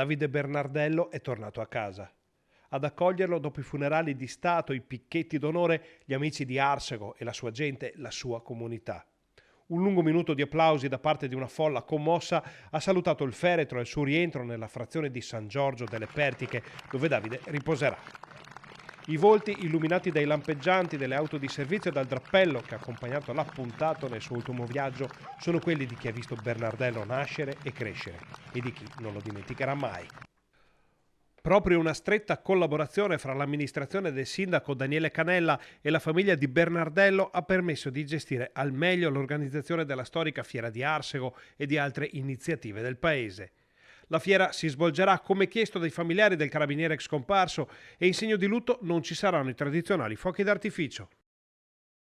Davide Bernardello è tornato a casa. Ad accoglierlo dopo i funerali di Stato, i picchetti d'onore, gli amici di Arsego e la sua gente, la sua comunità. Un lungo minuto di applausi da parte di una folla commossa ha salutato il feretro e il suo rientro nella frazione di San Giorgio delle Pertiche, dove Davide riposerà. I volti illuminati dai lampeggianti delle auto di servizio e dal drappello che ha accompagnato l'appuntato nel suo ultimo viaggio sono quelli di chi ha visto Bernardello nascere e crescere e di chi non lo dimenticherà mai. Proprio una stretta collaborazione fra l'amministrazione del sindaco Daniele Canella e la famiglia di Bernardello ha permesso di gestire al meglio l'organizzazione della storica Fiera di Arsego e di altre iniziative del paese. La fiera si svolgerà come chiesto dai familiari del carabiniere scomparso e in segno di lutto non ci saranno i tradizionali fuochi d'artificio.